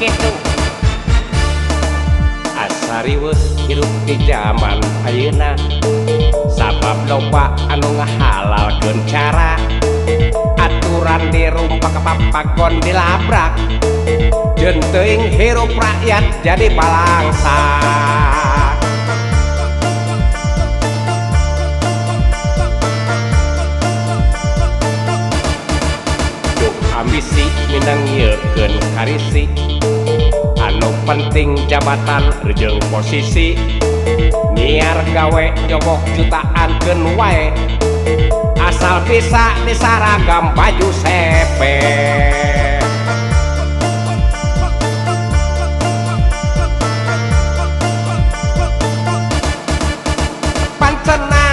gitu. Asariweuh hirup di zaman ayeuna sabab loba anu ngahalalkeun cara aturan dirumpak papagon dilabrak jeung teuing hirup rakyat jadi balangsa. Duh ambisi minang nyeukeun karisi anu penting jabatan jeung posisi nyiar gawe nyobok jutaan keun wae asal bisa disaragam baju sepe. Pancena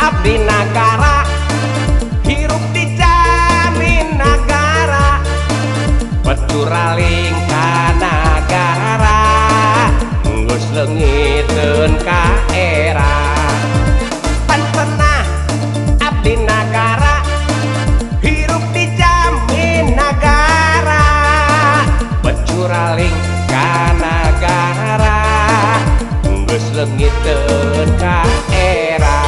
abdi nagara hirup dijamin nagara becuraling ka nagara geus leungiteun ka era. Pancena abdi nagara hirup dijamin nagara becuraling ka nagara geus leungiteun ka era.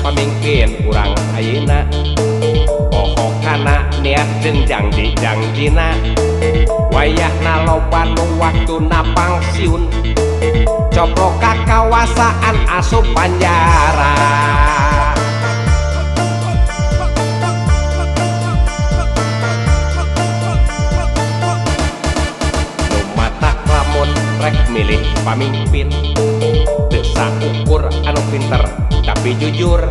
Pamimpin urang ayeuna pohokana niat jeung janji-janjina wayahna loba nu waktuna pangsiun coprok kakawasaan asup panjara. Lumatak lamun rek milih pamimpin teu saukur anu pinter tapi jujur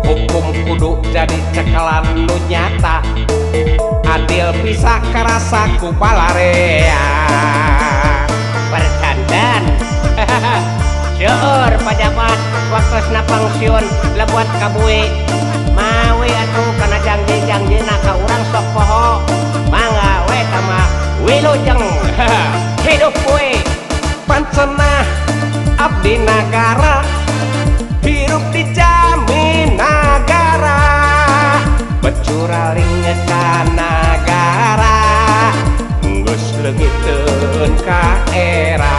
hukum kudu jadi cekalan nu nyata adil bisa karasa ku balarea. Bercandan seueur pajabat waktosna pangsiun lebuat kabui mawi atuh kana janji-janjina ka urang sok poho mangga we tama wilujeng hidup we. Pancena abdi nagara hirup dijamin nagara becuraling ka nagara geus leungiteun ka era.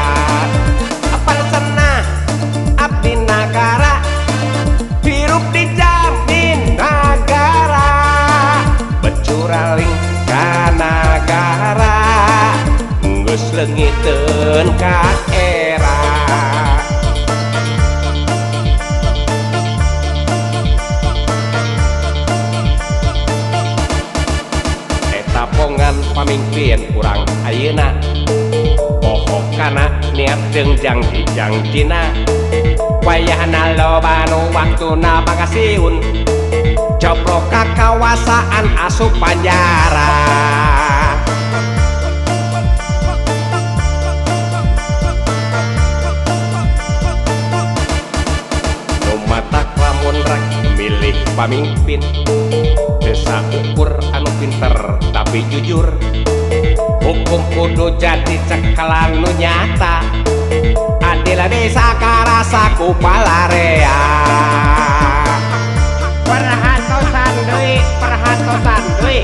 Pancena abdi nagara hirup dijamin nagara becuraling ka nagara geus leungiteun ka era. Pongan pamimpin urang ayeuna pohokana niat jeung janji-janjina wayahna loba nu waktuna pangasiun coprok kakawasaan asup panjara. Lumatak lamun rek milih pamimpin desa ukur anu pinter tapi jujur hukum kudu jadi cekalan nu nyata adil bisa karasa ku balarea. Perhatosan deui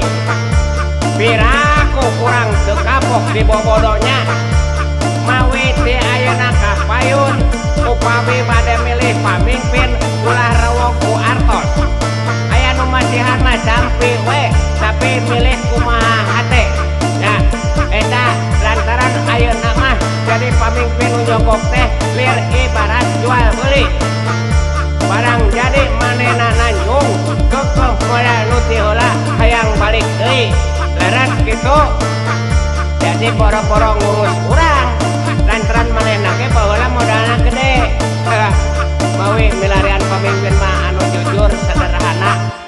piraku kurang teu kapok di bobodonya mawi ti ayeuna kapayun upami bade milih pamimpin ulah rewok ku artos aya nu masihana jampi we tapi milih kumaha hate ya eta lantaran ayeuna mah jadi pamimpin njogok teh lir ibarat jual beli barang jadi manehna nanjung kekeh moal nu ti heula hayang balik deui leres kitu jadi boro-boro ngurus urang lantaran manehna ge baheula modalna gede mawi milarian pamimpin mah anu jujur sederhana